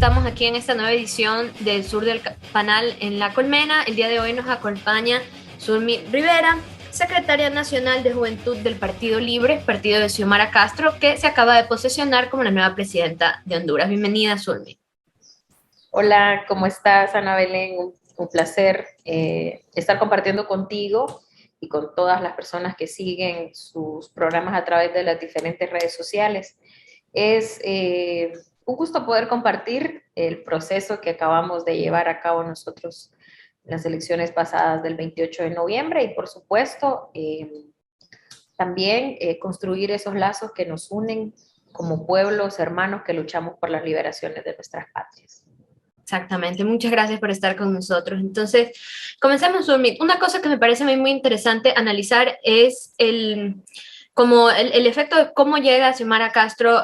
estamos aquí en esta nueva edición del Sur del Panal en La Colmena. El día de hoy nos acompaña Zulmi Rivera, secretaria nacional de Juventud del Partido Libre, partido de Xiomara Castro, que se acaba de posesionar como la nueva presidenta de Honduras. Bienvenida, Zulmi. Hola, ¿cómo estás, Ana Belén? Un placer estar compartiendo contigo y con todas las personas que siguen sus programas a través de las diferentes redes sociales. Es un gusto poder compartir el proceso que acabamos de llevar a cabo nosotros en las elecciones pasadas del 28 de noviembre y, por supuesto, también construir esos lazos que nos unen como pueblos hermanos que luchamos por las liberaciones de nuestras patrias. Exactamente, muchas gracias por estar con nosotros. Entonces, comencemos, Zulmi. Una cosa que me parece muy interesante analizar es el efecto de cómo llega Xiomara Castro,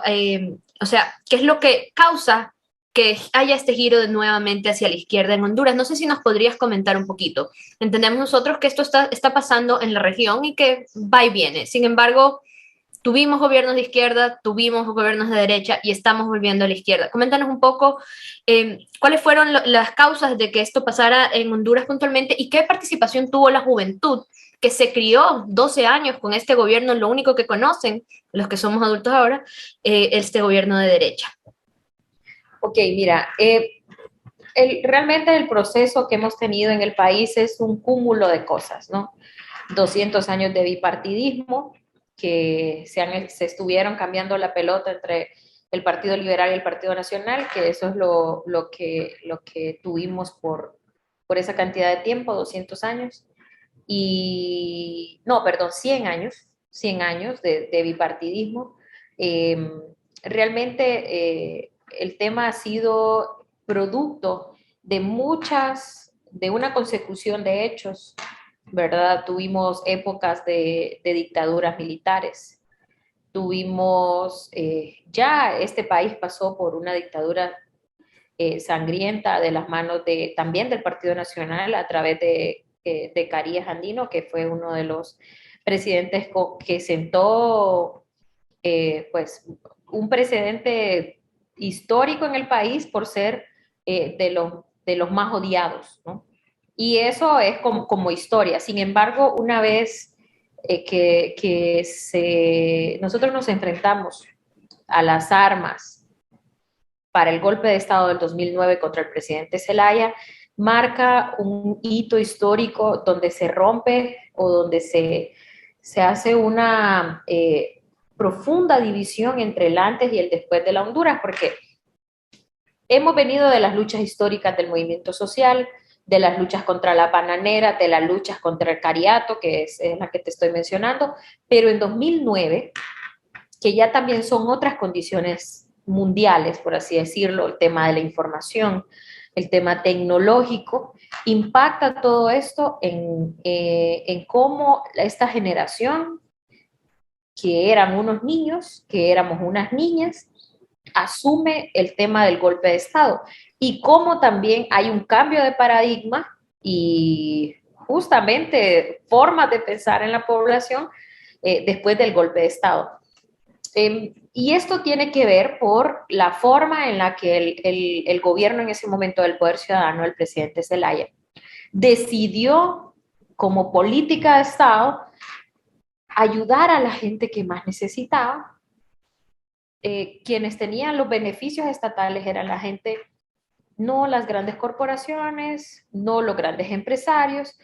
o sea, qué es lo que causa que haya este giro de nuevamente hacia la izquierda en Honduras. No sé si nos podrías comentar un poquito. Entendemos nosotros que esto está pasando en la región y que va y viene. Sin embargo, tuvimos gobiernos de izquierda, tuvimos gobiernos de derecha y estamos volviendo a la izquierda. Coméntanos un poco cuáles fueron las causas de que esto pasara en Honduras puntualmente y qué participación tuvo la juventud que se crió 12 años con este gobierno, lo único que conocen los que somos adultos ahora, este gobierno de derecha. Ok, mira, realmente el proceso que hemos tenido en el país es un cúmulo de cosas, ¿no? 200 años de bipartidismo que se estuvieron cambiando la pelota entre el Partido Liberal y el Partido Nacional, que eso es lo que tuvimos por esa cantidad de tiempo, 200 años, y no, perdón, 100 años, 100 años de bipartidismo. Eh, realmente el tema ha sido producto de una consecución de hechos, ¿verdad? Tuvimos épocas de dictaduras militares, ya este país pasó por una dictadura sangrienta de las manos también del Partido Nacional a través de Carías Andino, que fue uno de los presidentes que sentó pues un precedente histórico en el país por ser de los más odiados, ¿no? Y eso es como historia. Sin embargo, una vez nosotros nos enfrentamos a las armas para el golpe de Estado del 2009 contra el presidente Zelaya, marca un hito histórico donde se rompe o donde se hace una profunda división entre el antes y el después de la Honduras, porque hemos venido de las luchas históricas del movimiento social, de las luchas contra la bananera, de las luchas contra el cariato, que es la que te estoy mencionando, pero en 2009, que ya también son otras condiciones mundiales, por así decirlo, el tema de la información, el tema tecnológico, impacta todo esto en cómo esta generación, que eran unos niños, que éramos unas niñas, asume el tema del golpe de Estado y cómo también hay un cambio de paradigma y justamente formas de pensar en la población después del golpe de Estado. Y esto tiene que ver por la forma en la que el gobierno en ese momento del Poder Ciudadano, el presidente Zelaya, decidió como política de Estado ayudar a la gente que más necesitaba. Quienes tenían los beneficios estatales eran la gente, no las grandes corporaciones, no los grandes empresarios.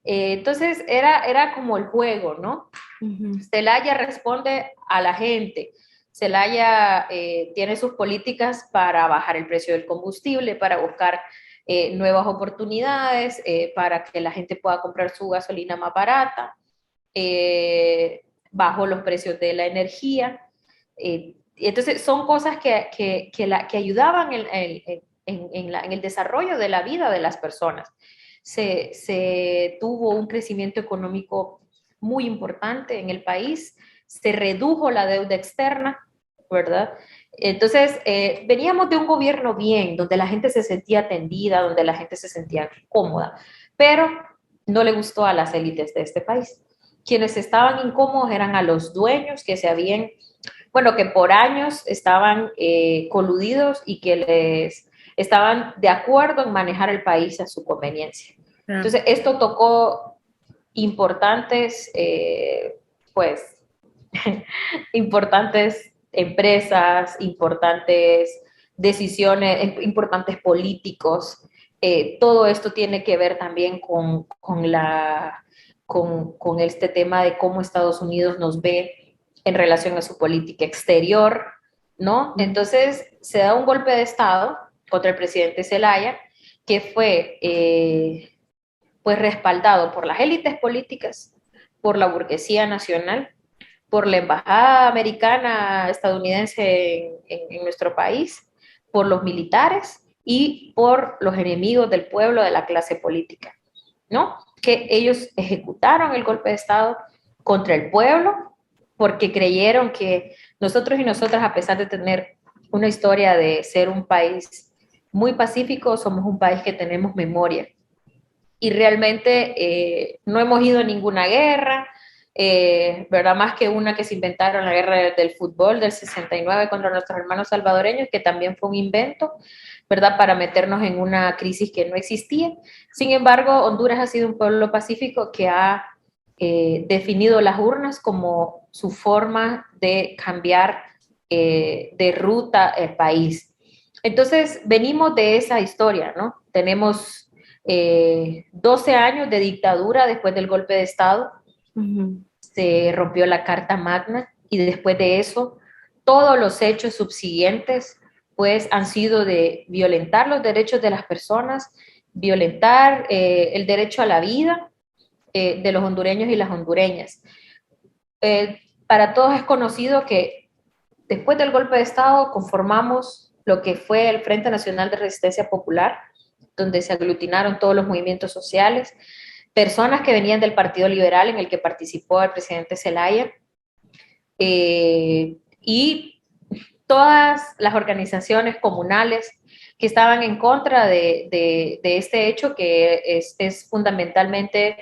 Entonces era como el juego, ¿no? Uh-huh. Zelaya responde a la gente. Zelaya tiene sus políticas para bajar el precio del combustible, para buscar nuevas oportunidades, para que la gente pueda comprar su gasolina más barata, bajo los precios de la energía. Entonces, son cosas que ayudaban en el desarrollo de la vida de las personas. Se tuvo un crecimiento económico muy importante en el país, se redujo la deuda externa, ¿verdad? Entonces, veníamos de un gobierno bien, donde la gente se sentía atendida, donde la gente se sentía cómoda, pero no le gustó a las élites de este país. Quienes estaban incómodos eran a los dueños que por años estaban coludidos y que estaban de acuerdo en manejar el país a su conveniencia. Entonces, esto tocó importantes, pues, importantes empresas, importantes decisiones, importantes políticos. Todo esto tiene que ver también con este tema de cómo Estados Unidos nos ve en relación a su política exterior, ¿no? Entonces se da un golpe de Estado contra el presidente Zelaya, que fue pues respaldado por las élites políticas, por la burguesía nacional, por la embajada americana estadounidense en nuestro país, por los militares y por los enemigos del pueblo, de la clase política, ¿no? Que ellos ejecutaron el golpe de Estado contra el pueblo porque creyeron que nosotros y nosotras, a pesar de tener una historia de ser un país muy pacífico, somos un país que tenemos memoria. Y realmente no hemos ido a ninguna guerra, ¿verdad? Más que una que se inventaron, la guerra del fútbol del 69 contra nuestros hermanos salvadoreños, que también fue un invento, ¿verdad? Para meternos en una crisis que no existía. Sin embargo, Honduras ha sido un pueblo pacífico que ha definido las urnas como su forma de cambiar de ruta el país. Entonces, venimos de esa historia, ¿no? Tenemos 12 años de dictadura después del golpe de Estado. Se rompió la Carta Magna y después de eso todos los hechos subsiguientes pues han sido de violentar los derechos de las personas, violentar el derecho a la vida de los hondureños y las hondureñas. Para todos es conocido que después del golpe de Estado conformamos lo que fue el Frente Nacional de Resistencia Popular, donde se aglutinaron todos los movimientos sociales, personas que venían del Partido Liberal en el que participó el presidente Zelaya, y todas las organizaciones comunales que estaban en contra de este hecho, que es fundamentalmente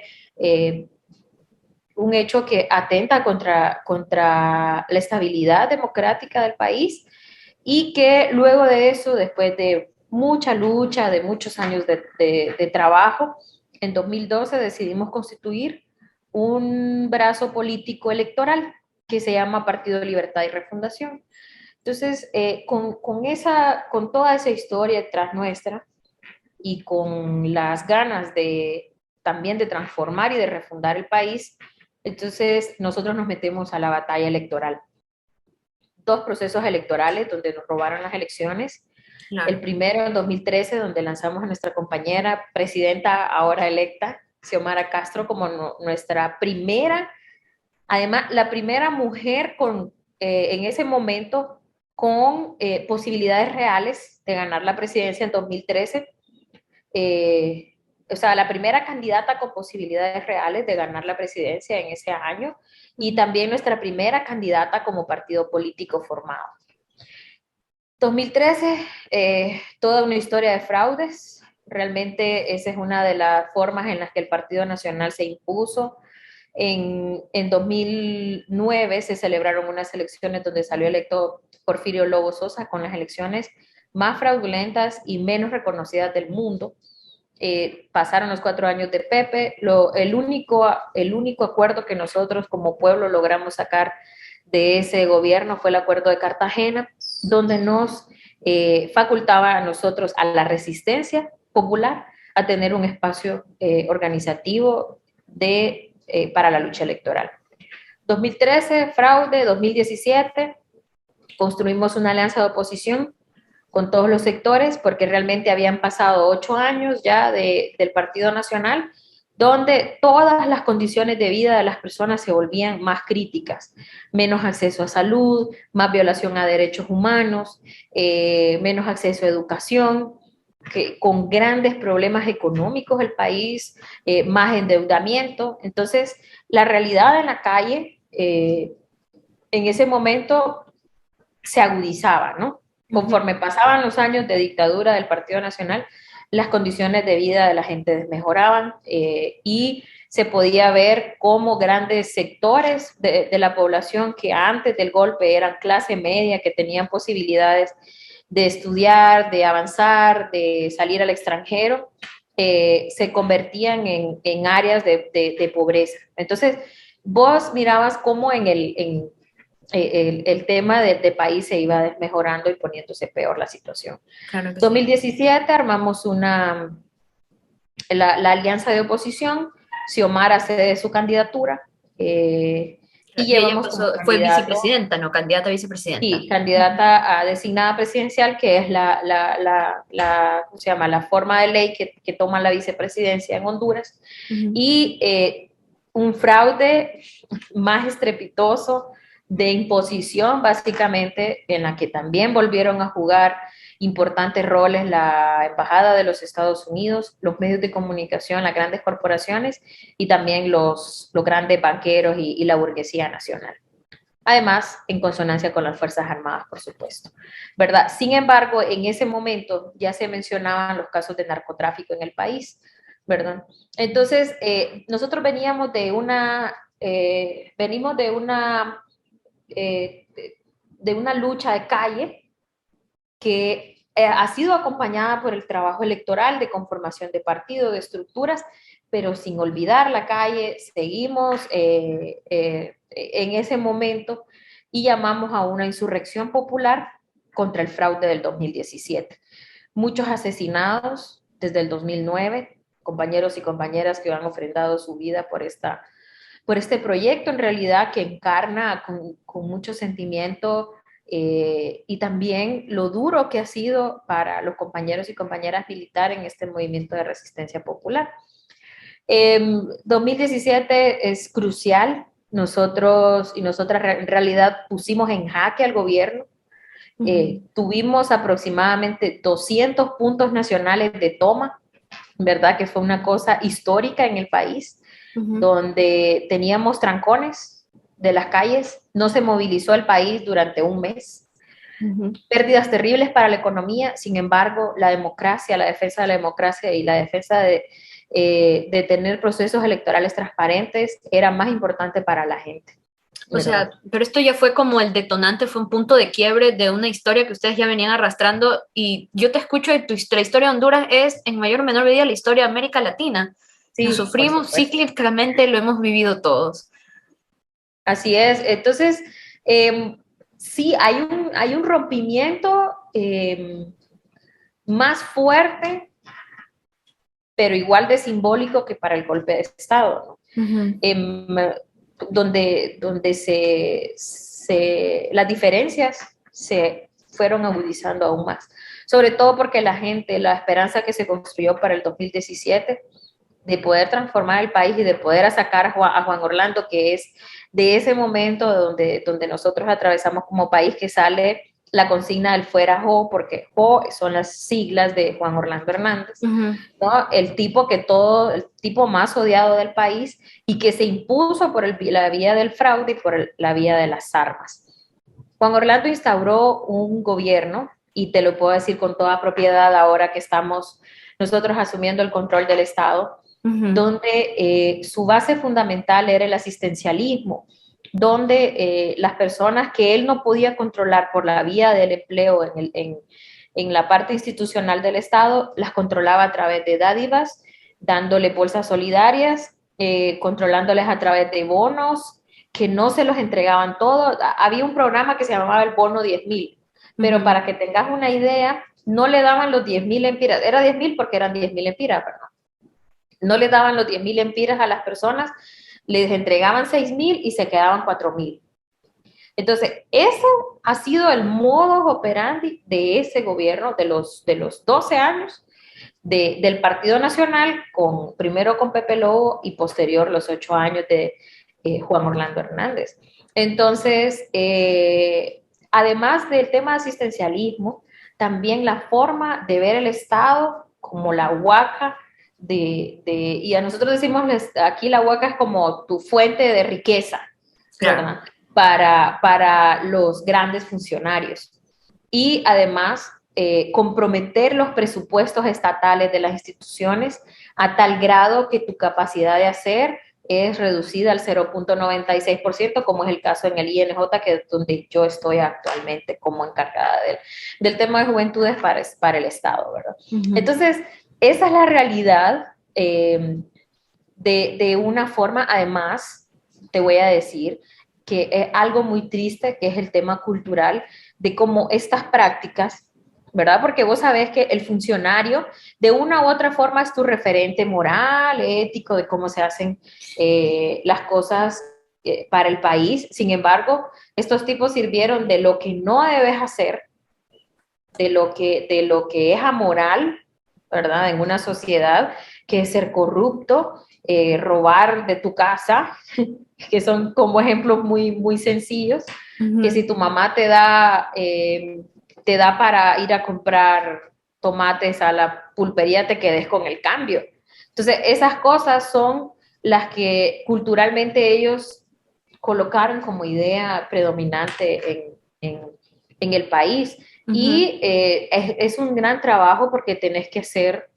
un hecho que atenta contra la estabilidad democrática del país, y que luego de eso, después de mucha lucha, de muchos años de trabajo, en 2012 decidimos constituir un brazo político electoral que se llama Partido de Libertad y Refundación. Entonces, con toda esa historia detrás nuestra y con las ganas también de transformar y de refundar el país, entonces nosotros nos metemos a la batalla electoral. 2 procesos electorales donde nos robaron las elecciones. Claro. El primero en 2013, donde lanzamos a nuestra compañera presidenta ahora electa, Xiomara Castro, como nuestra primera, además la primera mujer en ese momento con posibilidades reales de ganar la presidencia en 2013. O sea, la primera candidata con posibilidades reales de ganar la presidencia en ese año, y también nuestra primera candidata como partido político formado. 2013, toda una historia de fraudes. Realmente esa es una de las formas en las que el Partido Nacional se impuso. En 2009 se celebraron unas elecciones donde salió electo Porfirio Lobo Sosa, con las elecciones más fraudulentas y menos reconocidas del mundo. Pasaron los 4 años de Pepe. El único acuerdo que nosotros como pueblo logramos sacar de ese gobierno fue el Acuerdo de Cartagena, donde nos facultaba a nosotros, a la resistencia popular, a tener un espacio organizativo para la lucha electoral. 2013, fraude. 2017, construimos una alianza de oposición con todos los sectores, porque realmente habían pasado 8 años ya del Partido Nacional, donde todas las condiciones de vida de las personas se volvían más críticas: menos acceso a salud, más violación a derechos humanos, menos acceso a educación, con grandes problemas económicos el país, más endeudamiento. Entonces, la realidad en la calle en ese momento se agudizaba, ¿no? Conforme pasaban los años de dictadura del Partido Nacional, las condiciones de vida de la gente desmejoraban, y se podía ver cómo grandes sectores de la población que antes del golpe eran clase media, que tenían posibilidades de estudiar, de avanzar, de salir al extranjero, se convertían en áreas de pobreza. Entonces, vos mirabas cómo el tema de país se iba desmejorando y poniéndose peor la situación. Claro que sí. 2017 armamos la alianza de oposición, Xiomara cede su candidatura y Y ella llevamos como pasó, fue candidato, vicepresidenta, no candidata a vicepresidenta. sí, candidata a designada presidencial, que es ¿cómo se llama? La forma de ley que toma la vicepresidencia en Honduras, Ujú. y un fraude más estrepitoso de imposición, básicamente, en la que también volvieron a jugar importantes roles la Embajada de los Estados Unidos, los medios de comunicación, las grandes corporaciones y también los grandes banqueros y la burguesía nacional. Además, en consonancia con las Fuerzas Armadas, por supuesto, ¿verdad? Sin embargo, en ese momento ya se mencionaban los casos de narcotráfico en el país, ¿verdad? Entonces, nosotros venimos eh, de una lucha de calle que ha sido acompañada por el trabajo electoral de conformación de partidos, de estructuras, pero sin olvidar la calle, seguimos en ese momento y llamamos a una insurrección popular contra el fraude del 2017. Muchos asesinados desde el 2009, compañeros y compañeras que han ofrendado su vida por este proyecto en realidad que encarna con mucho sentimiento y también lo duro que ha sido para los compañeros y compañeras militares en este movimiento de resistencia popular. 2017 es crucial. Nosotros y nosotras en realidad pusimos en jaque al gobierno. Tuvimos aproximadamente 200 puntos nacionales de toma, ¿verdad? Que fue una cosa histórica en el país, donde teníamos trancones de las calles, no se movilizó el país durante un mes, pérdidas terribles para la economía. Sin embargo, la democracia, la defensa de la democracia y la defensa de tener procesos electorales transparentes era más importante para la gente. O ¿Verdad? sea, pero esto ya fue como el detonante, fue un punto de quiebre de una historia que ustedes ya venían arrastrando y yo te escucho de la historia de Honduras es en mayor o menor medida la historia de América Latina. Lo Sí, por sufrimos supuesto. cíclicamente, lo hemos vivido todos. Así es. Entonces, sí, hay un rompimiento más fuerte, pero igual de simbólico que para el golpe de Estado, ¿no? Donde las diferencias se fueron agudizando aún más. Sobre todo porque la gente, la esperanza que se construyó para el 2017 de poder transformar el país y de poder sacar a Juan Orlando, que es de ese momento donde nosotros atravesamos como país, que sale la consigna del fuera Jo, porque Jo son las siglas de Juan Orlando Hernández, ¿no? El tipo más odiado del país y que se impuso por la vía del fraude y por la vía de las armas. Juan Orlando instauró un gobierno, y te lo puedo decir con toda propiedad ahora que estamos nosotros asumiendo el control del Estado, donde su base fundamental era el asistencialismo, donde las personas que él no podía controlar por la vía del empleo en la parte institucional del Estado, las controlaba a través de dádivas, dándole bolsas solidarias, controlándoles a través de bonos, que no se los entregaban todos. Había un programa que se llamaba el bono 10,000, pero para que tengas una idea, no le daban los 10,000 empiras, era 10,000 porque eran 10,000 empiras, ¿verdad? No le daban los 10,000 empiras a las personas, les entregaban 6,000 y se quedaban 4,000. Entonces, eso ha sido el modus operandi de ese gobierno de los 12 años del Partido Nacional, primero con Pepe Lobo y posterior los 8 años de Juan Orlando Hernández. Entonces, además del tema de asistencialismo, también la forma de ver el Estado como la huaca y a nosotros decimos aquí la huaca es como tu fuente de riqueza, ¿verdad? Claro. Para los grandes funcionarios. Y además, comprometer los presupuestos estatales de las instituciones a tal grado que tu capacidad de hacer es reducida al 0,96%, como es el caso en el INJ, que es donde yo estoy actualmente como encargada del tema de juventudes para el Estado, ¿verdad? Ujú. Entonces, esa es la realidad de una forma. Además, te voy a decir que es algo muy triste, que es el tema cultural, de cómo estas prácticas, ¿verdad? Porque vos sabés que el funcionario de una u otra forma es tu referente moral, ético, de cómo se hacen las cosas para el país. Sin embargo, estos tipos sirvieron de lo que no debes hacer, de lo que es amoral, ¿verdad? En una sociedad, que es ser corrupto, robar de tu casa, que son como ejemplos muy, muy sencillos, que Ujú. si tu mamá te da para ir a comprar tomates a la pulpería, te quedes con el cambio. Entonces, esas cosas son las que culturalmente ellos colocaron como idea predominante en el país. Ujú. Y es un gran trabajo porque tenés que hacer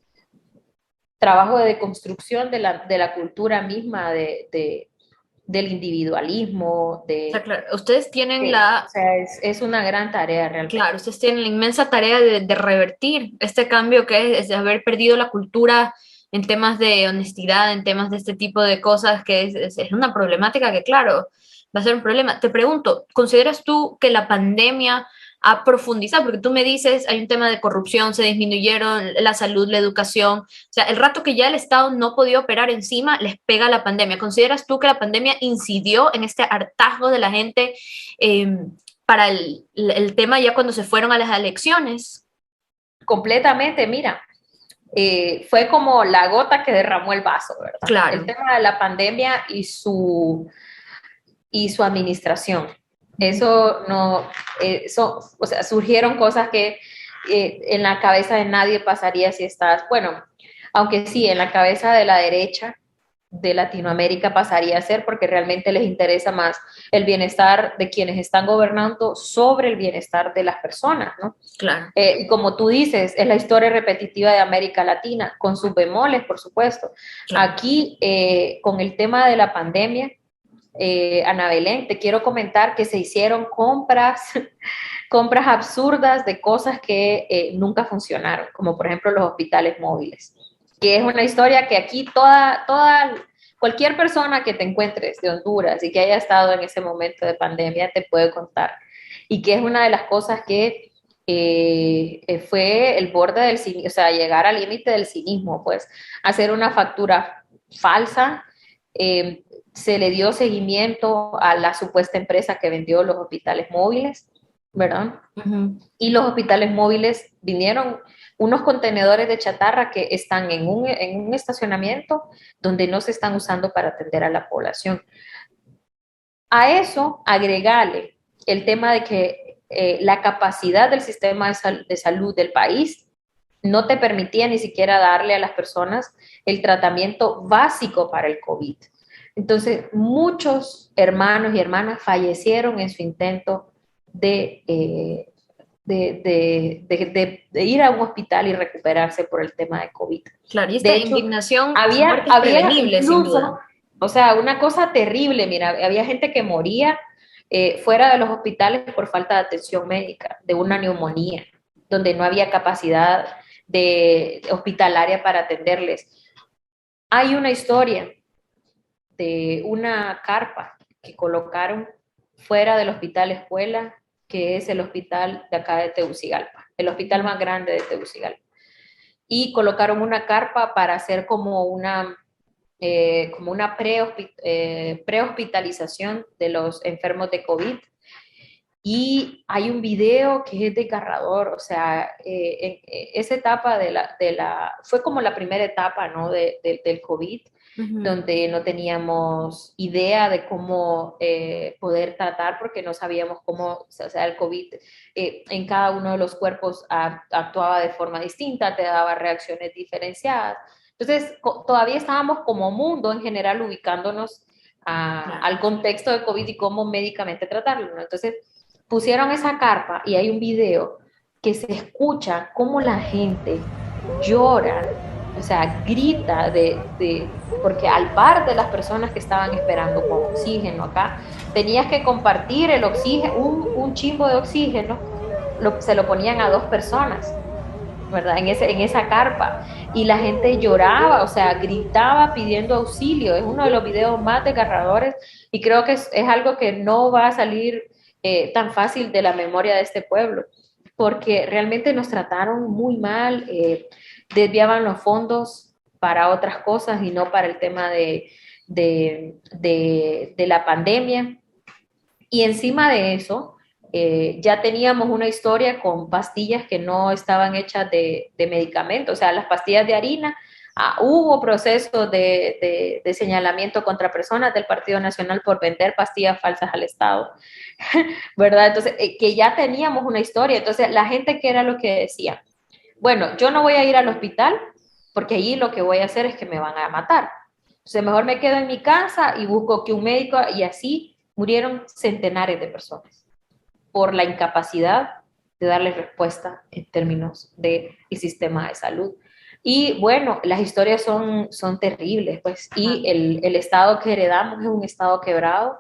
trabajo de deconstrucción de la cultura misma, del individualismo, O sea, claro, ustedes tienen o sea, es una gran tarea claro, realmente. ustedes tienen la inmensa tarea de revertir este cambio que es de haber perdido la cultura en temas de honestidad, en temas de este tipo de cosas, que es una problemática que, claro, va a ser un problema. Te pregunto, ¿consideras tú que la pandemia ha profundizado? Porque tú me dices, hay un tema de corrupción, se disminuyeron la salud, la educación. O sea, el rato que ya el Estado no podía operar encima, les pega la pandemia. ¿Consideras tú que la pandemia incidió en este hartazgo de la gente? Para el tema ya cuando se fueron a las elecciones. Completamente, mira, fue como la gota que derramó el vaso, ¿verdad? El Claro. tema de la pandemia y su administración. Eso no, o sea, surgieron cosas que en la cabeza de nadie pasaría si estás, bueno, aunque sí, en la cabeza de la derecha de Latinoamérica pasaría a ser, porque realmente les interesa más el bienestar de quienes están gobernando sobre el bienestar de las personas, ¿no? Claro. Y como tú dices, es la historia repetitiva de América Latina, con sus bemoles, por supuesto. Claro. Aquí, con el tema de la pandemia, Ana Belén, te quiero comentar que se hicieron compras absurdas de cosas que nunca funcionaron, como por ejemplo los hospitales móviles, que es una historia que aquí cualquier persona que te encuentres de Honduras y que haya estado en ese momento de pandemia te puede contar, y que es una de las cosas que fue el borde del cinismo, o sea, llegar al límite del cinismo, pues hacer una factura falsa. Se le dio seguimiento a la supuesta empresa que vendió los hospitales móviles, ¿verdad? Ujú. Y los hospitales móviles vinieron unos contenedores de chatarra que están en un estacionamiento donde no se están usando para atender a la población. A eso agregarle el tema de que la capacidad del sistema de salud del país no te permitía ni siquiera darle a las personas el tratamiento básico para el COVID. Entonces, muchos hermanos y hermanas fallecieron en su intento de, eh, de ir a un hospital y recuperarse por el tema de COVID. Claro, y De esta hecho, indignación son había, muertes había prevenibles, sin duda. incluso, o sea, una cosa terrible, mira, había gente que moría fuera de los hospitales por falta de atención médica, de una neumonía, donde no había capacidad hospitalaria para atenderles. Hay una historia de una carpa que colocaron fuera del hospital escuela, que es el hospital de acá de Tegucigalpa, el hospital más grande de Tegucigalpa. Y colocaron una carpa para hacer como una prehospitalización de los enfermos de COVID. Y hay un video que es desgarrador, o sea, esa etapa fue como la primera etapa, ¿no? Del COVID, Ujú. donde no teníamos idea de cómo poder tratar, porque no sabíamos cómo, o sea, el COVID en cada uno de los cuerpos actuaba de forma distinta, te daba reacciones diferenciadas. Entonces, todavía estábamos como mundo en general ubicándonos Claro. al contexto de COVID y cómo médicamente tratarlo, ¿no? Entonces, pusieron esa carpa y hay un video que se escucha cómo la gente llora, o sea, grita porque al par de las personas que estaban esperando con oxígeno acá, tenías que compartir el oxígeno, un chimbo de oxígeno, se lo ponían a dos personas, ¿verdad? En esa carpa. Y la gente lloraba, o sea, gritaba pidiendo auxilio. Es uno de los videos más desgarradores y creo que es algo que no va a salir tan fácil de la memoria de este pueblo, porque realmente nos trataron muy mal, desviaban los fondos para otras cosas y no para el tema de la pandemia. Y encima de eso, ya teníamos una historia con pastillas que no estaban hechas de medicamentos, o sea, las pastillas de harina. Hubo procesos de señalamiento contra personas del Partido Nacional por vender pastillas falsas al Estado, ¿verdad? Entonces, que ya teníamos una historia. Entonces, la gente, ¿qué era lo que decía? Bueno, yo no voy a ir al hospital porque allí lo que voy a hacer es que me van a matar. Entonces, mejor me quedo en mi casa y busco que un médico, y así murieron centenares de personas por la incapacidad de darle respuesta en términos del sistema de salud. Y bueno, las historias son terribles, pues, y el estado que heredamos es un estado quebrado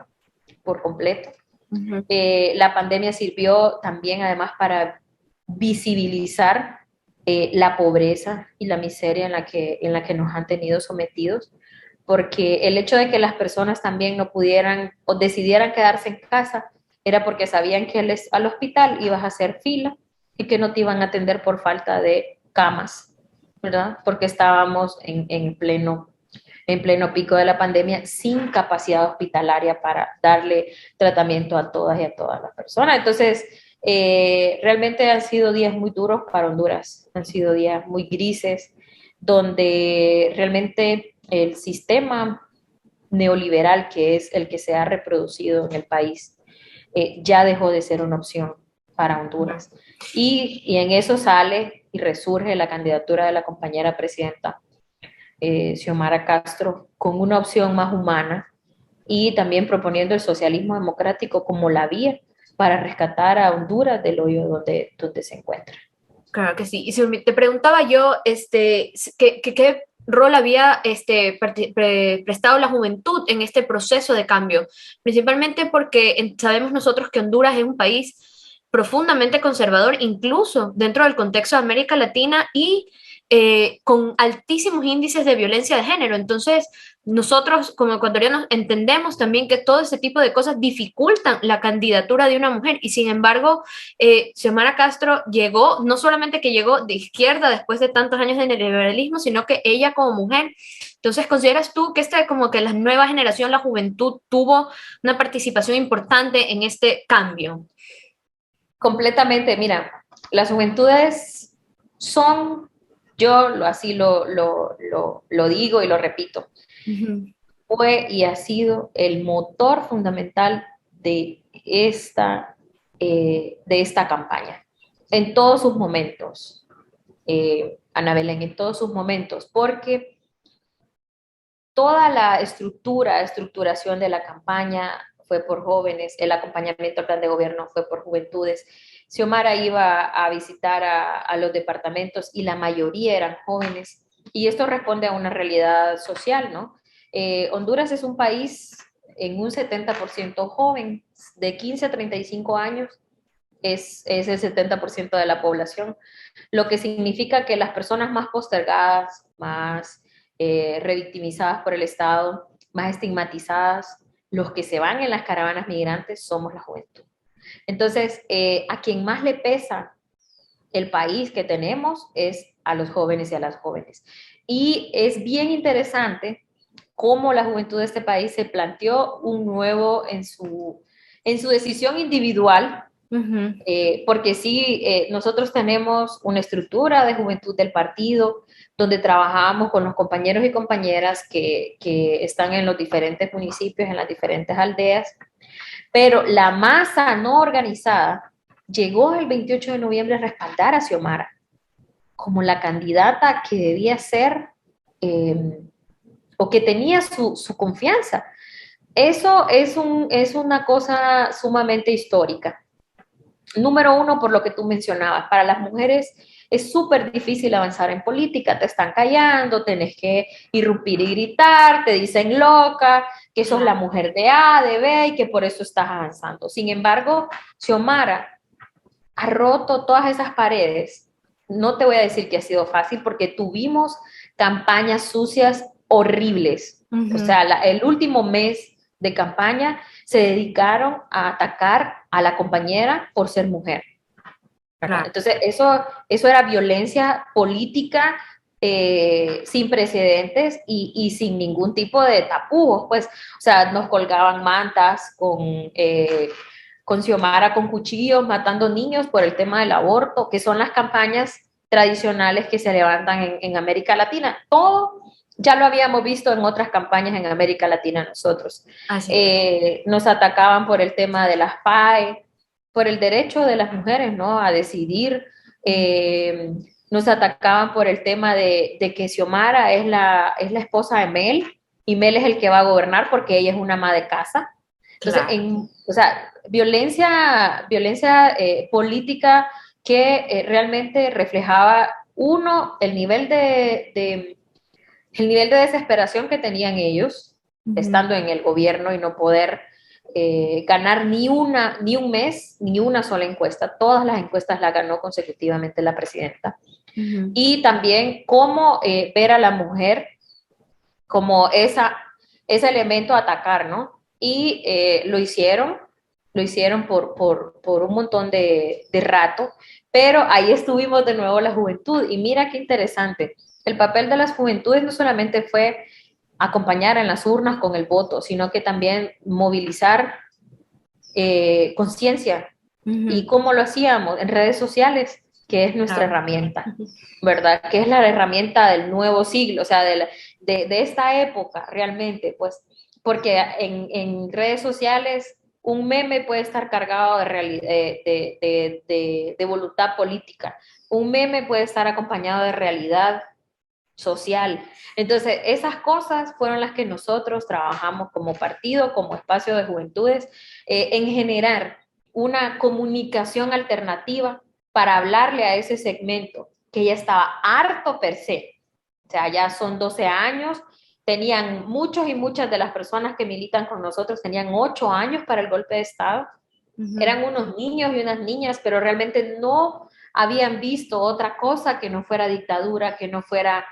por completo. La pandemia sirvió también además para visibilizar la pobreza y la miseria en la que nos han tenido sometidos, porque el hecho de que las personas también no pudieran o decidieran quedarse en casa era porque sabían que al hospital ibas a hacer fila y que no te iban a atender por falta de camas, ¿verdad? Porque estábamos en pleno pico de la pandemia sin capacidad hospitalaria para darle tratamiento a todas y a todas las personas. Entonces, realmente han sido días muy duros para Honduras, han sido días muy grises, donde realmente el sistema neoliberal, que es el que se ha reproducido en el país, ya dejó de ser una opción para Honduras. Y en eso sale y resurge la candidatura de la compañera presidenta Xiomara Castro con una opción más humana y también proponiendo el socialismo democrático como la vía para rescatar a Honduras del hoyo donde se encuentra. Claro que sí. Y si te preguntaba yo, ¿qué rol había prestado la juventud en este proceso de cambio? Principalmente porque sabemos nosotros que Honduras es un país profundamente conservador, incluso dentro del contexto de América Latina y con altísimos índices de violencia de género. Entonces, nosotros como ecuatorianos entendemos también que todo ese tipo de cosas dificultan la candidatura de una mujer y sin embargo, Xiomara Castro llegó, no solamente que llegó de izquierda después de tantos años de neoliberalismo, sino que ella como mujer. Entonces, ¿consideras tú que como que la nueva generación, la juventud, tuvo una participación importante en este cambio? Completamente, mira, las juventudes son, así lo digo y lo repito, fue y ha sido el motor fundamental de esta campaña, en todos sus momentos, Ana Belén, en todos sus momentos, porque toda la estructuración de la campaña fue por jóvenes, el acompañamiento al plan de gobierno fue por juventudes. Xiomara iba a visitar a los departamentos y la mayoría eran jóvenes. Y esto responde a una realidad social, ¿no? Honduras es un país en un 70% joven, de 15 a 35 años es el 70% de la población, lo que significa que las personas más postergadas, más revictimizadas por el Estado, más estigmatizadas, los que se van en las caravanas migrantes somos la juventud. Entonces, a quien más le pesa el país que tenemos es a los jóvenes y a las jóvenes. Y es bien interesante cómo la juventud de este país se planteó un nuevo en su decisión individual, porque sí, nosotros tenemos una estructura de juventud del partido donde trabajamos con los compañeros y compañeras que están en los diferentes municipios, en las diferentes aldeas, pero la masa no organizada llegó el 28 de noviembre a respaldar a Xiomara como la candidata que debía ser o que tenía su confianza. Eso es una cosa sumamente histórica. Número uno, por lo que tú mencionabas, para las mujeres es súper difícil avanzar en política, te están callando, tenés que irrumpir y gritar, te dicen loca, que sos la mujer de A, de B y que por eso estás avanzando. Sin embargo, Xiomara ha roto todas esas paredes. No te voy a decir que ha sido fácil porque tuvimos campañas sucias horribles. O sea, el último mes de campaña se dedicaron a atacar a la compañera por ser mujer. Claro. Entonces, eso era violencia política sin precedentes y sin ningún tipo de tapujos, pues, o sea, nos colgaban mantas con Xiomara con cuchillos, matando niños por el tema del aborto, que son las campañas tradicionales que se levantan en América Latina. Todo ya lo habíamos visto en otras campañas en América Latina nosotros. Nos atacaban por el tema de las PAE, por el derecho de las mujeres, ¿no? A decidir. Nos atacaban por el tema de que Xiomara es la esposa de Mel, y Mel es el que va a gobernar porque ella es una ama de casa. Entonces, o sea, violencia política que realmente reflejaba, uno, el nivel de desesperación que tenían ellos, estando en el gobierno y no poder ganar ni un mes, ni una sola encuesta. Todas las encuestas las ganó consecutivamente la presidenta. Y también cómo ver a la mujer como ese elemento a atacar, ¿no? Y lo hicieron por un montón de rato, pero ahí estuvimos de nuevo la juventud. Y mira qué interesante, el papel de las juventudes no solamente fue acompañar en las urnas con el voto, sino que también movilizar conciencia. ¿Y cómo lo hacíamos? En redes sociales, que es nuestra herramienta, ¿verdad? Que es la herramienta del nuevo siglo, o sea, de esta época realmente, pues, porque en redes sociales un meme puede estar cargado de voluntad política, un meme puede estar acompañado de realidad social. Entonces, esas cosas fueron las que nosotros trabajamos como partido, como espacio de juventudes, en generar una comunicación alternativa para hablarle a ese segmento que ya estaba harto per se. O sea, ya son 12 años, tenían muchos y muchas de las personas que militan con nosotros, tenían 8 años para el golpe de Estado. Eran unos niños y unas niñas, pero realmente no habían visto otra cosa que no fuera dictadura, que no fuera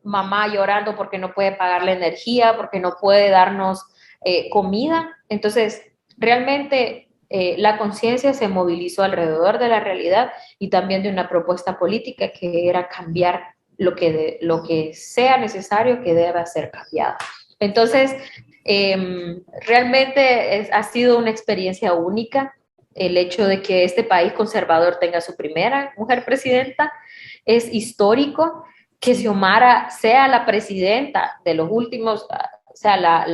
mamá llorando porque no puede pagar la energía, porque no puede darnos comida. Entonces, realmente la conciencia se movilizó alrededor de la realidad y también de una propuesta política que era cambiar lo que sea necesario que deba ser cambiado. Entonces, realmente ha sido una experiencia única el hecho de que este país conservador tenga su primera mujer presidenta. Es histórico que Xiomara sea la presidenta de los últimos, o sea,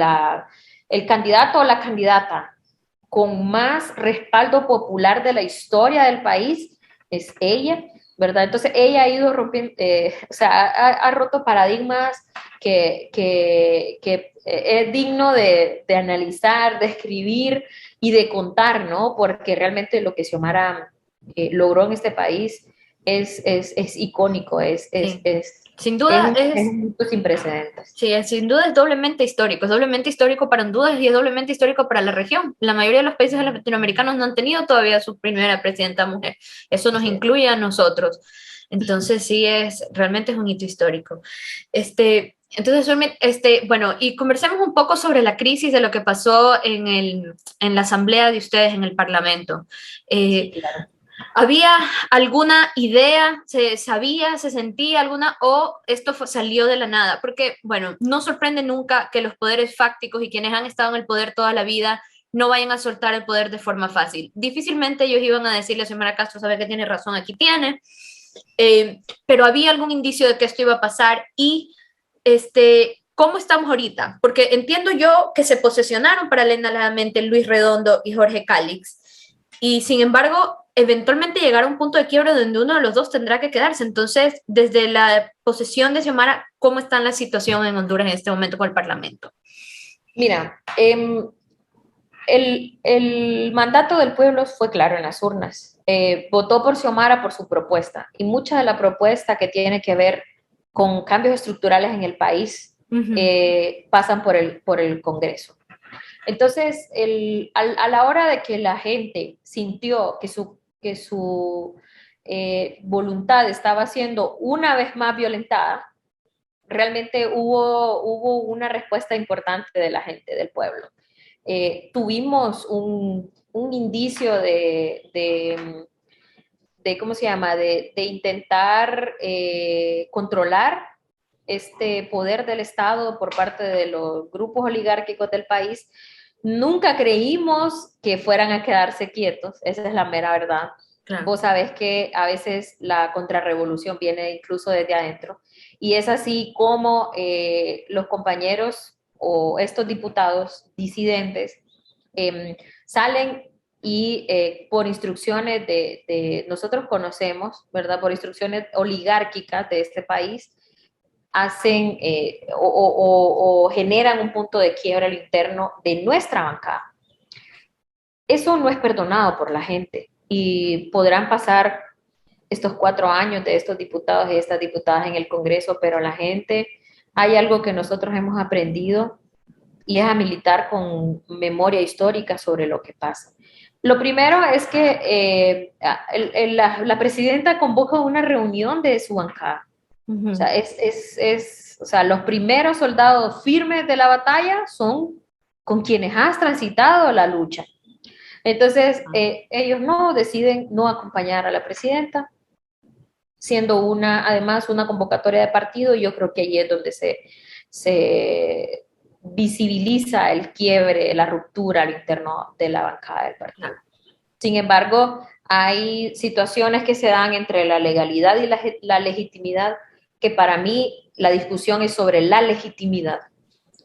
el candidato o la candidata con más respaldo popular de la historia del país es ella, ¿verdad? Entonces ella ha ido rompiendo, o sea, ha roto paradigmas que es digno de analizar, de escribir y de contar, ¿no? Porque realmente lo que Xiomara logró en este país es icónico, sin duda es un hito sin precedentes. Sí, sin duda es doblemente histórico para Honduras y es doblemente histórico para la región. La mayoría de los países latinoamericanos no han tenido todavía su primera presidenta mujer. Eso nos incluye a nosotros. Entonces sí, realmente es un hito histórico. Entonces, bueno, y conversemos un poco sobre la crisis de lo que pasó en la asamblea de ustedes en el Parlamento. Sí, claro. ¿Había alguna idea? ¿Se sabía? ¿Se sentía alguna? ¿O esto salió de la nada? Porque, bueno, no sorprende nunca que los poderes fácticos y quienes han estado en el poder toda la vida no vayan a soltar el poder de forma fácil. Difícilmente ellos iban a decirle a Xiomara Castro, sabe que tiene razón, aquí tiene. Pero había algún indicio de que esto iba a pasar y ¿cómo estamos ahorita? Porque entiendo yo que se posesionaron paralelamente Luis Redondo y Jorge Cálix y sin embargo eventualmente llegar a un punto de quiebra donde uno de los dos tendrá que quedarse. Entonces, desde la posesión de Xiomara, ¿cómo está la situación en Honduras en este momento con el Parlamento? Mira, el mandato del pueblo fue claro en las urnas. Votó por Xiomara por su propuesta y mucha de la propuesta que tiene que ver con cambios estructurales en el país pasan por el Congreso. Entonces, a la hora de que la gente sintió que su voluntad estaba siendo una vez más violentada, realmente hubo una respuesta importante de la gente, del pueblo. Tuvimos un indicio ¿cómo se llama?, de intentar controlar este poder del Estado por parte de los grupos oligárquicos del país. Nunca creímos que fueran a quedarse quietos, esa es la mera verdad. Claro. Vos sabés que a veces la contrarrevolución viene incluso desde adentro, y es así como los compañeros o estos diputados disidentes salen y por instrucciones nosotros conocemos, ¿verdad? Por instrucciones oligárquicas de este país, hacen o generan un punto de quiebra al interno de nuestra bancada. Eso no es perdonado por la gente y podrán pasar estos 4 años de estos diputados y estas diputadas en el Congreso, pero la gente, hay algo que nosotros hemos aprendido y es a militar con memoria histórica sobre lo que pasa. Lo primero es que la presidenta convoca una reunión de su bancada. O sea, o sea, los primeros soldados firmes de la batalla son con quienes has transitado la lucha. Entonces, ellos deciden no acompañar a la presidenta, siendo además una convocatoria de partido. Yo creo que ahí es donde se visibiliza el quiebre, la ruptura al interno de la bancada del partido. Sin embargo, hay situaciones que se dan entre la legalidad y la legitimidad, que para mí la discusión es sobre la legitimidad,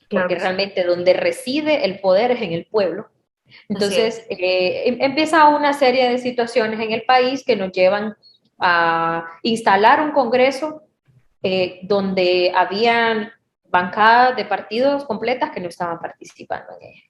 porque realmente donde reside el poder es en el pueblo. Entonces, empieza una serie de situaciones en el país que nos llevan a instalar un congreso donde habían bancadas de partidos completas que no estaban participando en ella.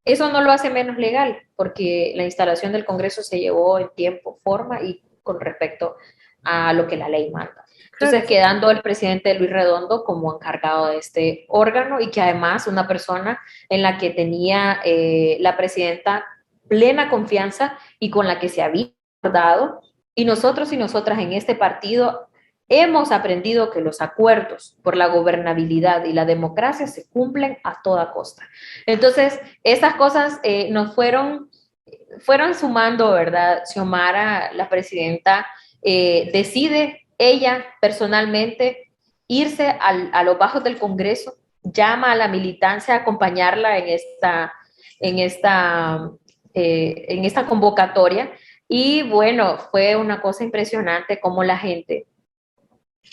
Eso no lo hace menos legal, porque la instalación del Congreso se llevó en tiempo, forma y con respecto a lo que la ley manda. Entonces, quedando el presidente Luis Redondo como encargado de este órgano, y que además una persona en la que tenía la presidenta plena confianza y con la que se había acordado, y nosotros y nosotras en este partido hemos aprendido que los acuerdos por la gobernabilidad y la democracia se cumplen a toda costa. Entonces, estas cosas nos fueron sumando, ¿verdad? Xiomara, la presidenta, decide ella personalmente irse a los bajos del Congreso, llama a la militancia a acompañarla en esta convocatoria, y bueno, fue una cosa impresionante cómo la gente,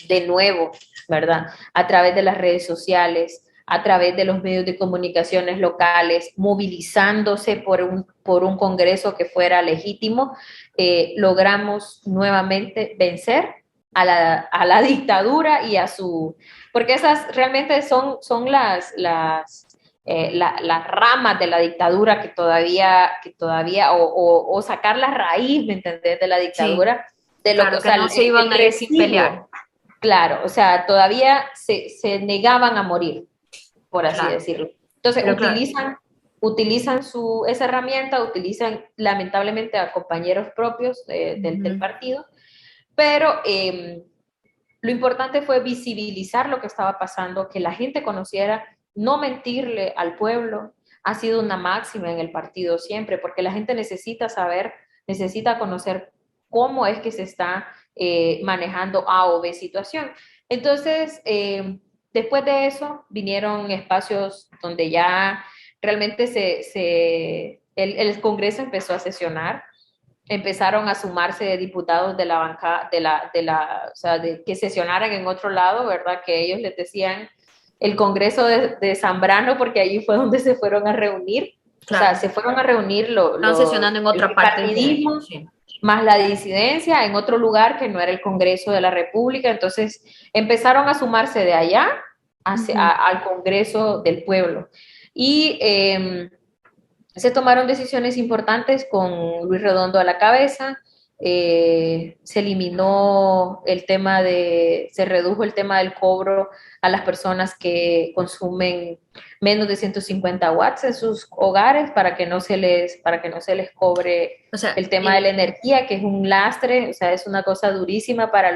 de nuevo, ¿verdad?, a través de las redes sociales, a través de los medios de comunicaciones locales, movilizándose por un Congreso que fuera legítimo, logramos nuevamente vencer a la dictadura y porque esas realmente son las ramas de la dictadura que todavía o sacar la raíz, ¿me entendés?, de la dictadura, de lo claro, que no se iban a ir sin pelear. Claro, o sea, todavía se negaban a morir, por así decirlo. Entonces, utilizan esa herramienta, utilizan lamentablemente a compañeros propios del partido, pero lo importante fue visibilizar lo que estaba pasando, que la gente conociera, no mentirle al pueblo. Ha sido una máxima en el partido siempre, porque la gente necesita saber, necesita conocer cómo es que se está manejando A o B situación. Entonces, después de eso, vinieron espacios donde ya realmente el Congreso empezó a sesionar, empezaron a sumarse diputados de la banca, o sea, que sesionaran en otro lado, ¿verdad? Que ellos les decían el Congreso de Zambrano, porque allí fue donde se fueron a reunir. Claro. O sea, se fueron a reunir Están sesionando en otra parte. Partidismo, más la disidencia en otro lugar que no era el Congreso de la República. Entonces empezaron a sumarse de allá al Congreso del Pueblo. Y Se tomaron decisiones importantes con Luis Redondo a la cabeza. Se eliminó el tema se redujo el tema del cobro a las personas que consumen menos de 150 watts en sus hogares para que no se les cobre O sea, el tema de la energía, que es un lastre, o sea, es una cosa durísima para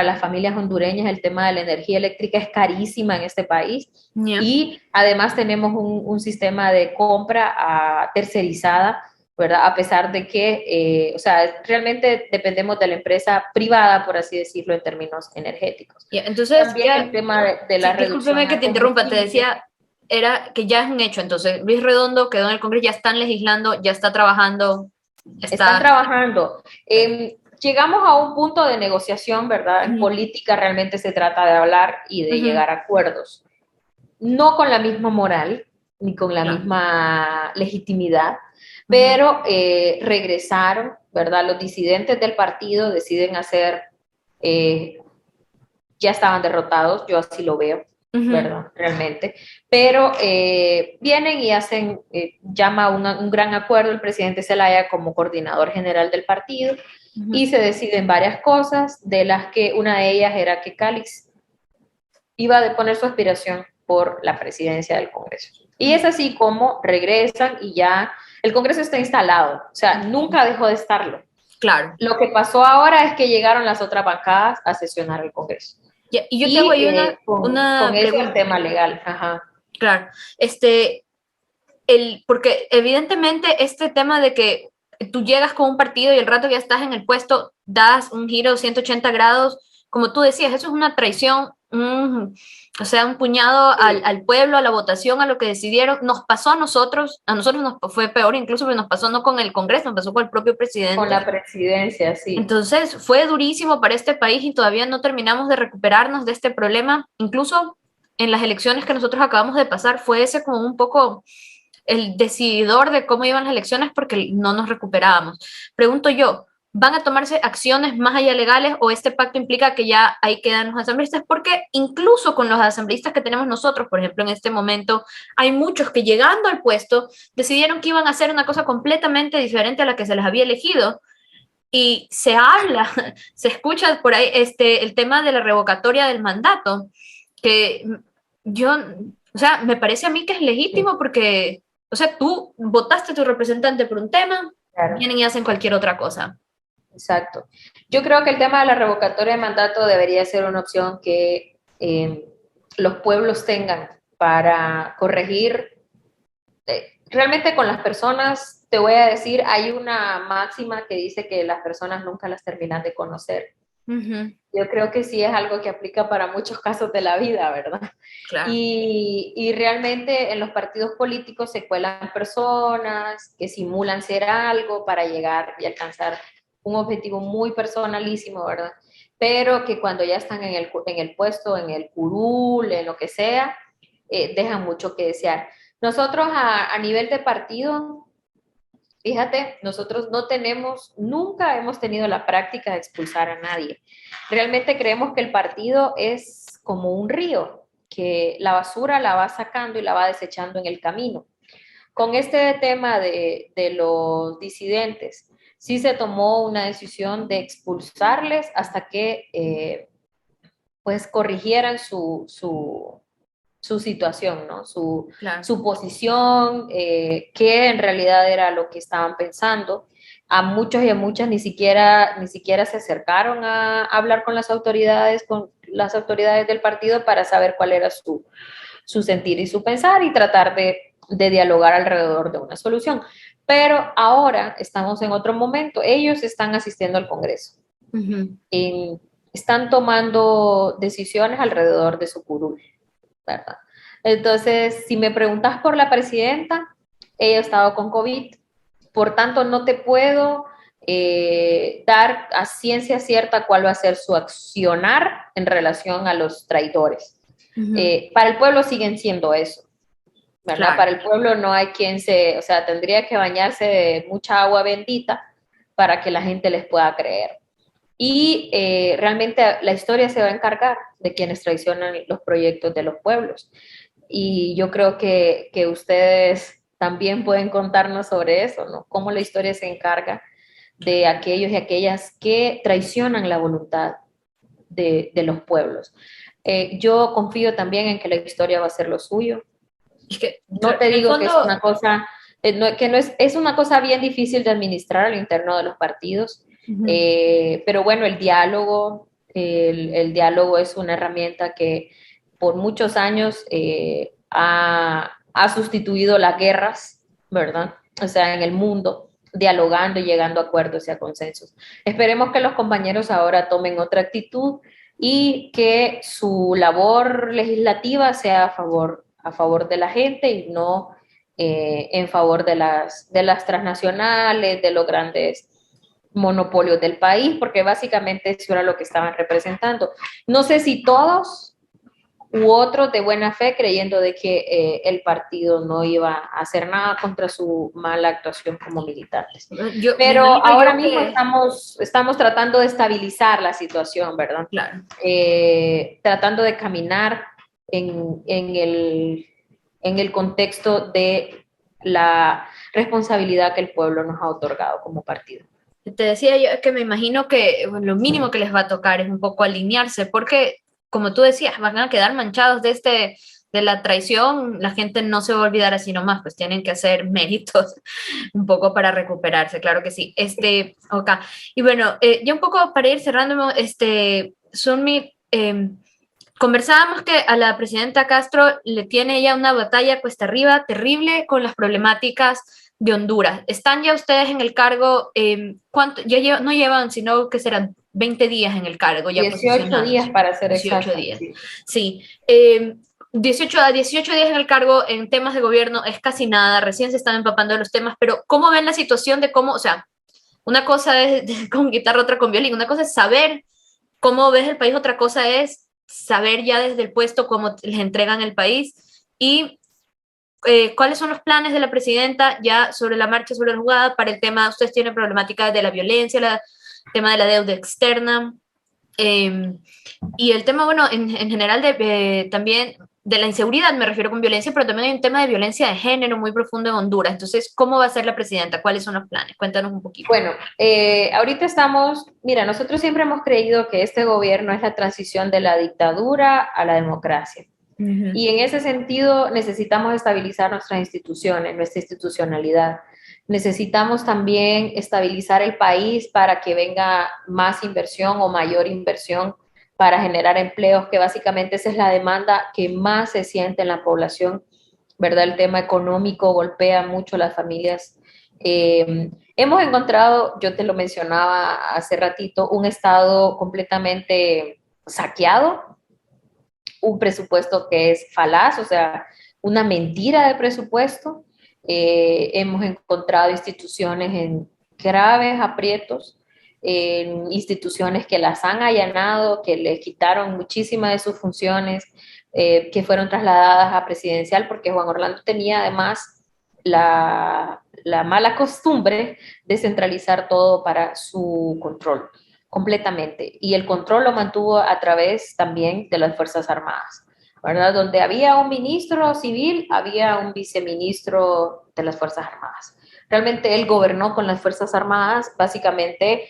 las familias hondureñas. El tema de la energía eléctrica es carísima en este país. yeah. Y además tenemos un sistema de compra tercerizada, ¿verdad? A pesar de que, o sea, realmente dependemos de la empresa privada, por así decirlo, en términos energéticos. Yeah. Entonces, También ya, el tema de sí, la reducción discúlpeme que a te interrumpa, te combustible. decía, era que ya es un hecho. Entonces, Luis Redondo quedó en el Congreso, ya están legislando, ya está trabajando, Están está... trabajando. Llegamos a un punto de negociación, ¿verdad? En Ujú, política realmente se trata de hablar y de ujú, llegar a acuerdos. No con la misma moral ni con la no, misma legitimidad, ujú, pero regresaron, ¿verdad? Los disidentes del partido deciden hacer, eh, ya estaban derrotados, yo así lo veo, ujú, ¿verdad? Realmente, pero vienen y hacen, llama un gran acuerdo el presidente Zelaya como coordinador general del partido ujú. y se deciden varias cosas, de las que una de ellas era que Calix iba a deponer su aspiración por la presidencia del Congreso. Y es así como regresan y ya el Congreso está instalado, o sea, nunca dejó de estarlo. Claro. Lo que pasó ahora es que llegaron las otras bancadas a sesionar el Congreso. Ya, y yo te hago Y ahí con una eso el pregunta. tema legal. Ajá. Claro, porque evidentemente este tema de que tú llegas con un partido y el rato que ya estás en el puesto, das un giro 180 grados, como tú decías, eso es una traición, o sea, un puñado Sí. al pueblo, a la votación, a lo que decidieron. Nos pasó a nosotros nos fue peor incluso, pero nos pasó no con el Congreso, nos pasó con el propio Con presidente. la presidencia, sí. Entonces fue durísimo para este país y todavía no terminamos de recuperarnos de este problema. Incluso en las elecciones que nosotros acabamos de pasar fue ese como un poco el decididor de cómo iban las elecciones porque no nos recuperábamos. Pregunto yo, ¿van a tomarse acciones más allá legales o este pacto implica que ya ahí quedan los asambleístas? Porque incluso con los asambleístas que tenemos nosotros, por ejemplo, en este momento, hay muchos que llegando al puesto decidieron que iban a hacer una cosa completamente diferente a la que se les había elegido y se habla, se escucha por ahí el tema de la revocatoria del mandato, que yo, o sea, me parece a mí que es Sí, legítimo porque, o sea, tú votaste a tu representante por un tema, claro, vienen y hacen cualquier otra cosa. exacto. Yo creo que el tema de la revocatoria de mandato debería ser una opción que los pueblos tengan para corregir. Realmente con las personas, te voy a decir, hay una máxima que dice que las personas nunca las terminan de conocer. Uh -huh, Yo creo que sí es algo que aplica para muchos casos de la vida, ¿verdad? claro. Y realmente en los partidos políticos se cuelan personas que simulan ser algo para llegar y alcanzar un objetivo muy personalísimo, ¿verdad? Pero que cuando ya están en el puesto, en el curul, en lo que sea, dejan mucho que desear. Nosotros a nivel de partido, fíjate, nosotros no tenemos, nunca hemos tenido la práctica de expulsar a nadie. Realmente creemos que el partido es como un río, que la basura la va sacando y la va desechando en el camino. Con este tema de los disidentes, sí se tomó una decisión de expulsarles hasta que pues corrigieran su situación, ¿no? Claro. Su posición, qué en realidad era lo que estaban pensando. A muchos y a muchas ni siquiera se acercaron a hablar con las autoridades del partido para saber cuál era su sentir y su pensar y tratar de dialogar alrededor de una solución. Pero ahora estamos en otro momento. Ellos están asistiendo al Congreso. Uh -huh. En, están tomando decisiones alrededor de su curul, ¿verdad? Entonces, si me preguntas por la presidenta, ella ha estado con COVID, por tanto no te puedo dar a ciencia cierta cuál va a ser su accionar en relación a los traidores. Uh -huh. Para el pueblo siguen siendo eso, ¿verdad? Claro. Para el pueblo no hay quien o sea, tendría que bañarse de mucha agua bendita para que la gente les pueda creer. Y realmente la historia se va a encargar de quienes traicionan los proyectos de los pueblos. Y yo creo que ustedes también pueden contarnos sobre eso, ¿no? Cómo la historia se encarga de aquellos y aquellas que traicionan la voluntad de los pueblos. Yo confío también en que la historia va a ser lo suyo. Es que, No te en el digo que es fondo, una cosa, que no es una cosa bien difícil de administrar al interno de los partidos, ujú, pero bueno, el diálogo es una herramienta que por muchos años ha sustituido las guerras, ¿verdad? O sea, en el mundo, dialogando y llegando a acuerdos y a consensos. Esperemos que los compañeros ahora tomen otra actitud y que su labor legislativa sea a favor de la gente y no en favor de las transnacionales, de los grandes monopolios del país, porque básicamente eso era lo que estaban representando. No sé si todos u otros de buena fe creyendo de que el partido no iba a hacer nada contra su mala actuación como militantes. yo me Pero imagino ahora yo mismo que, estamos tratando de estabilizar la situación, ¿verdad? claro. Tratando de caminar en el contexto de la responsabilidad que el pueblo nos ha otorgado como partido. Te decía yo que me imagino que bueno, lo mínimo que les va a tocar es un poco alinearse, porque como tú decías, van a quedar manchados de la traición, la gente no se va a olvidar así nomás, pues tienen que hacer méritos un poco para recuperarse, claro que sí. Ok. Y bueno, ya un poco para ir cerrando, Sunmi, conversábamos que a la presidenta Castro le tiene ya una batalla cuesta arriba terrible con las problemáticas de Honduras. ¿Están ya ustedes en el cargo? ¿Cuánto? No llevan, sino que serán 20 días en el cargo ya 18 días posicionados. para ser 18 exacta. días. Sí. Sí. 18 días en el cargo en temas de gobierno es casi nada, recién se están empapando de los temas, pero ¿cómo ven la situación de cómo, o sea, una cosa es con guitarra, otra con violín, una cosa es saber cómo ves el país, otra cosa es saber ya desde el puesto cómo les entregan el país y cuáles son los planes de la presidenta ya sobre la marcha, sobre la jugada para el tema, ustedes tienen problemática de la violencia, el tema de la deuda externa y el tema, bueno, en general también de la inseguridad, me refiero con violencia, pero también hay un tema de violencia de género muy profundo en Honduras. Entonces, ¿cómo va a ser la presidenta? ¿Cuáles son los planes? Cuéntanos un poquito. Bueno, ahorita mira, nosotros siempre hemos creído que este gobierno es la transición de la dictadura a la democracia. Uh -huh. Y en ese sentido necesitamos estabilizar nuestras instituciones, nuestra institucionalidad. Necesitamos también estabilizar el país para que venga más inversión o mayor inversión para generar empleos, que básicamente esa es la demanda que más se siente en la población, ¿verdad? El tema económico golpea mucho a las familias. Hemos encontrado, yo te lo mencionaba hace ratito, un estado completamente saqueado, un presupuesto que es falaz, o sea, una mentira de presupuesto. Hemos encontrado instituciones en graves aprietos, en instituciones que las han allanado, que les quitaron muchísimas de sus funciones, que fueron trasladadas a presidencial, porque Juan Orlando tenía además la mala costumbre de centralizar todo para su control completamente. Y el control lo mantuvo a través también de las Fuerzas Armadas, ¿verdad? Donde había un ministro civil, había un viceministro de las Fuerzas Armadas. Realmente él gobernó con las Fuerzas Armadas, básicamente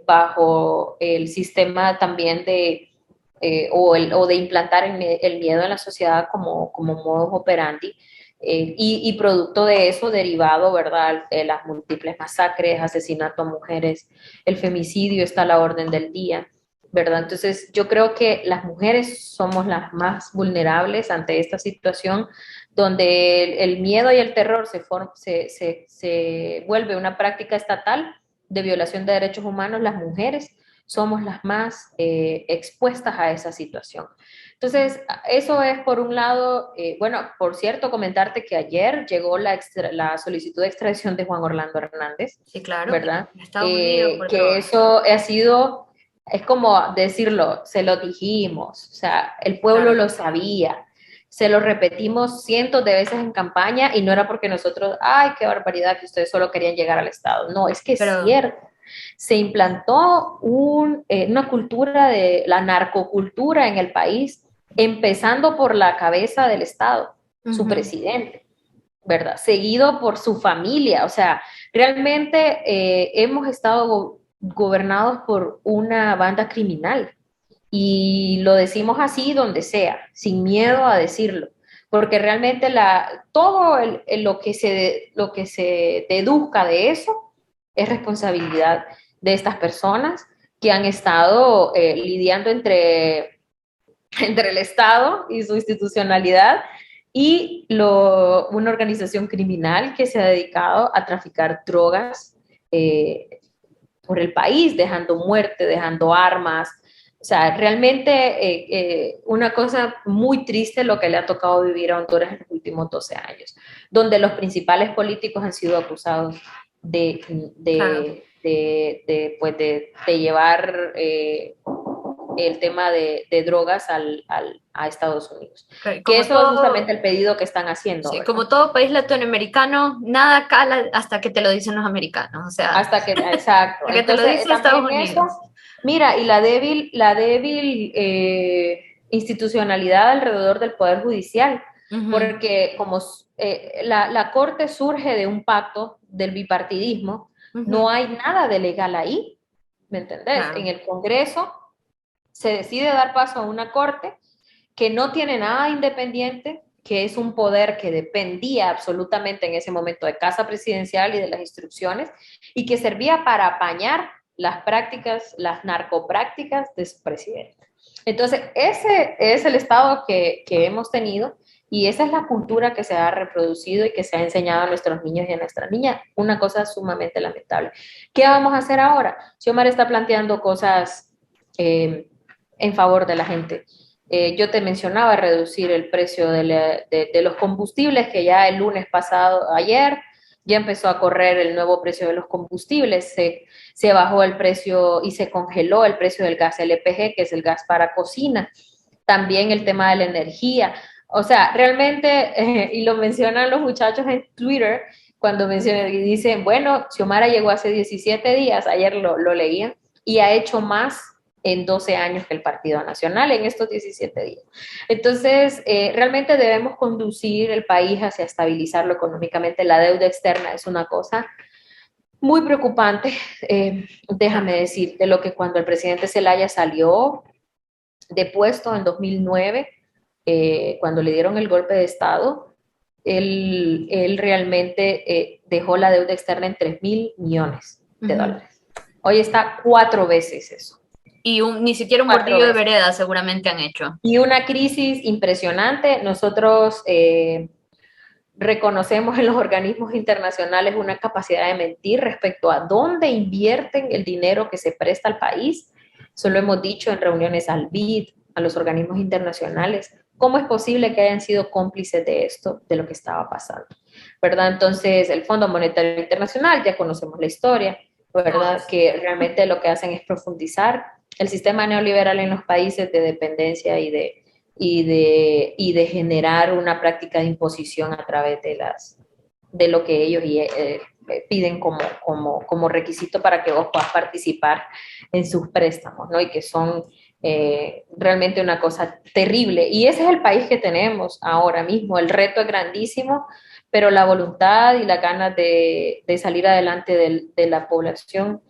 bajo el sistema también o de implantar el miedo en la sociedad como modus operandi. Y producto de eso derivado, ¿verdad? Las múltiples masacres, asesinato a mujeres, el femicidio está a la orden del día, ¿verdad? Entonces yo creo que las mujeres somos las más vulnerables ante esta situación donde el miedo y el terror se vuelve una práctica estatal de violación de derechos humanos. Las mujeres somos las más expuestas a esa situación. Entonces, eso es por un lado, bueno, por cierto, comentarte que ayer llegó la solicitud de extradición de Juan Orlando Hernández, Sí, claro. ¿verdad? Estados Unidos por Que drogas. eso ha sido, es como decirlo, se lo dijimos, o sea, el pueblo Claro. lo sabía, se lo repetimos cientos de veces en campaña y no era porque nosotros, ay, qué barbaridad que ustedes solo querían llegar al Estado, no, es que es Pero, cierto. Se implantó una cultura de la narcocultura en el país, empezando por la cabeza del Estado, su uh -huh. presidente, ¿verdad? Seguido por su familia. O sea, realmente hemos estado gobernados por una banda criminal y lo decimos así donde sea, sin miedo a decirlo, porque realmente todo lo que se deduzca de eso es responsabilidad de estas personas que han estado lidiando entre el Estado y su institucionalidad y una organización criminal que se ha dedicado a traficar drogas por el país, dejando muerte, dejando armas. O sea, realmente una cosa muy triste lo que le ha tocado vivir a Honduras en los últimos 12 años, donde los principales políticos han sido acusados de, Claro. de llevar el tema de drogas a Estados Unidos. Okay. Que Como eso es todo, justamente el pedido que están haciendo, sí, ¿verdad? como todo país latinoamericano, nada cala hasta que te lo dicen los americanos, o sea, Hasta que, exacto. hasta que te lo Entonces, dice Estados también eso, Unidos. mira, y la débil institucionalidad alrededor del Poder Judicial, Ujú. porque como la Corte surge de un pacto del bipartidismo, no Ujú. hay nada de legal ahí, ¿me entendés? En Claro. el Congreso se decide dar paso a una Corte que no tiene nada independiente, que es un poder que dependía absolutamente en ese momento de Casa Presidencial y de las instrucciones, y que servía para apañar las prácticas, las narcoprácticas de su presidente. Entonces, ese es el estado que hemos tenido y esa es la cultura que se ha reproducido y que se ha enseñado a nuestros niños y a nuestras niñas. Una cosa sumamente lamentable. ¿Qué vamos a hacer ahora? Xiomar está planteando cosas en favor de la gente. Yo te mencionaba reducir el precio de los combustibles, que ya el lunes pasado, ayer, ya empezó a correr el nuevo precio de los combustibles, se bajó el precio y se congeló el precio del gas LPG, que es el gas para cocina, también el tema de la energía. O sea, realmente, y lo mencionan los muchachos en Twitter, cuando mencionan y dicen, bueno, Xiomara llegó hace 17 días, ayer lo leían, y ha hecho más en 12 años que el Partido Nacional en estos 17 días. Entonces, realmente debemos conducir el país hacia estabilizarlo económicamente. La deuda externa es una cosa muy preocupante. Déjame Claro. decirte lo que cuando el presidente Zelaya salió de puesto en 2009, cuando le dieron el golpe de Estado, él realmente dejó la deuda externa en 3.000 millones de Ujú. dólares. Hoy está 4 veces eso. Y ni siquiera un Cuatro bordillo de veces. vereda seguramente han hecho. Y una crisis impresionante. Nosotros reconocemos en los organismos internacionales una capacidad de mentir respecto a dónde invierten el dinero que se presta al país. Eso lo hemos dicho en reuniones al BID, a los organismos internacionales. ¿Cómo es posible que hayan sido cómplices de esto, de lo que estaba pasando? ¿Verdad? Entonces, el Fondo Monetario Internacional, ya conocemos la historia, ¿verdad? Todos. Que realmente lo que hacen es profundizar el sistema neoliberal en los países de dependencia y de generar una práctica de imposición a través de lo que ellos piden como requisito para que vos puedas participar en sus préstamos, ¿no? Y que son realmente una cosa terrible. Y ese es el país que tenemos ahora mismo. El reto es grandísimo, pero la voluntad y la ganas de salir adelante de la población,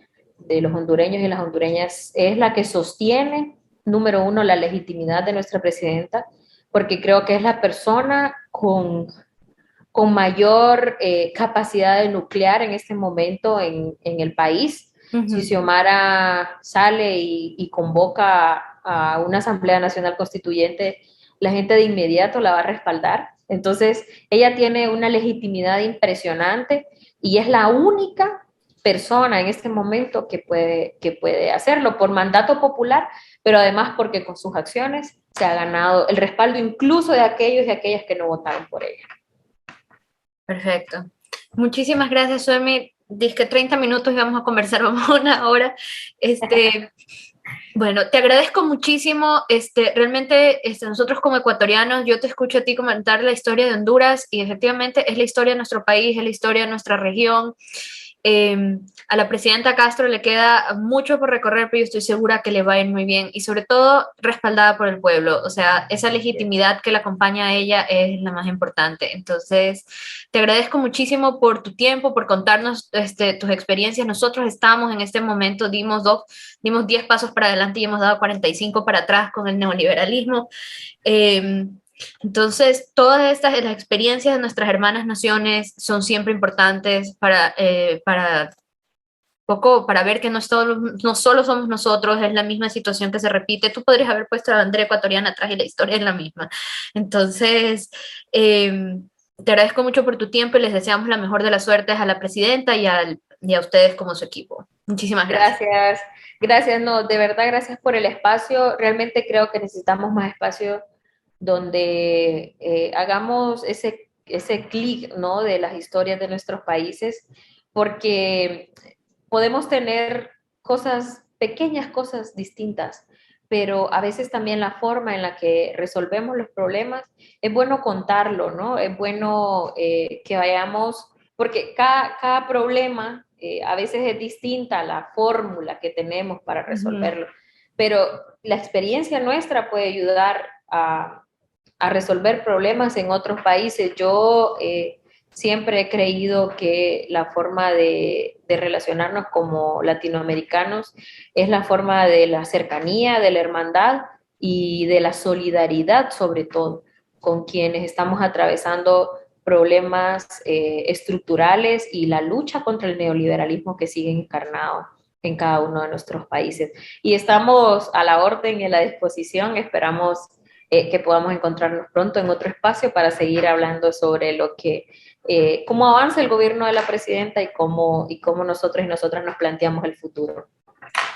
de los hondureños y las hondureñas, es la que sostiene, número uno, la legitimidad de nuestra presidenta, porque creo que es la persona con mayor capacidad de nuclear en este momento en el país. Si Ujú. Xiomara sale y convoca a una Asamblea Nacional Constituyente, la gente de inmediato la va a respaldar. Entonces, ella tiene una legitimidad impresionante y es la única persona en este momento que puede hacerlo por mandato popular, pero además porque con sus acciones se ha ganado el respaldo incluso de aquellos y aquellas que no votaron por ella. Perfecto. Muchísimas gracias, Suemi. Dice que 30 minutos y vamos a conversar, vamos a una hora. Bueno, te agradezco muchísimo. Realmente, nosotros como ecuatorianos, yo te escucho a ti comentar la historia de Honduras y efectivamente es la historia de nuestro país, es la historia de nuestra región. A la presidenta Castro le queda mucho por recorrer, pero yo estoy segura que le va a ir muy bien y sobre todo respaldada por el pueblo. O sea, esa legitimidad que la acompaña a ella es la más importante. Entonces, te agradezco muchísimo por tu tiempo, por contarnos tus experiencias. Nosotros estamos en este momento, dimos 10 pasos para adelante y hemos dado 45 para atrás con el neoliberalismo. Entonces, todas las experiencias de nuestras hermanas naciones son siempre importantes para ver que no solo somos nosotros, es la misma situación que se repite. Tú podrías haber puesto la bandera ecuatoriana atrás y la historia es la misma. Entonces, te agradezco mucho por tu tiempo y les deseamos la mejor de las suertes a la presidenta y a ustedes como su equipo. Muchísimas gracias. Gracias, gracias, no, de verdad, gracias por el espacio. Realmente creo que necesitamos más espacio donde hagamos ese clic, ¿no? De las historias de nuestros países, porque podemos tener cosas, pequeñas cosas distintas, pero a veces también la forma en la que resolvemos los problemas, es bueno contarlo, ¿no? Es bueno que vayamos, porque cada problema a veces es distinta la fórmula que tenemos para resolverlo, pero la experiencia nuestra puede ayudar a resolver problemas en otros países. Yo siempre he creído que la forma de relacionarnos como latinoamericanos es la forma de la cercanía, de la hermandad y de la solidaridad, sobre todo, con quienes estamos atravesando problemas estructurales y la lucha contra el neoliberalismo que sigue encarnado en cada uno de nuestros países. Y estamos a la orden y a la disposición, esperamos que podamos encontrarnos pronto en otro espacio para seguir hablando sobre lo que, cómo avanza el gobierno de la presidenta y cómo nosotros y nosotras nos planteamos el futuro.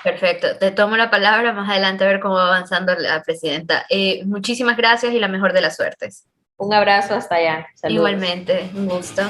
Perfecto, te tomo la palabra más adelante a ver cómo va avanzando la presidenta. Muchísimas gracias y la mejor de las suertes. Un abrazo hasta allá. Saludos. Igualmente, un gusto.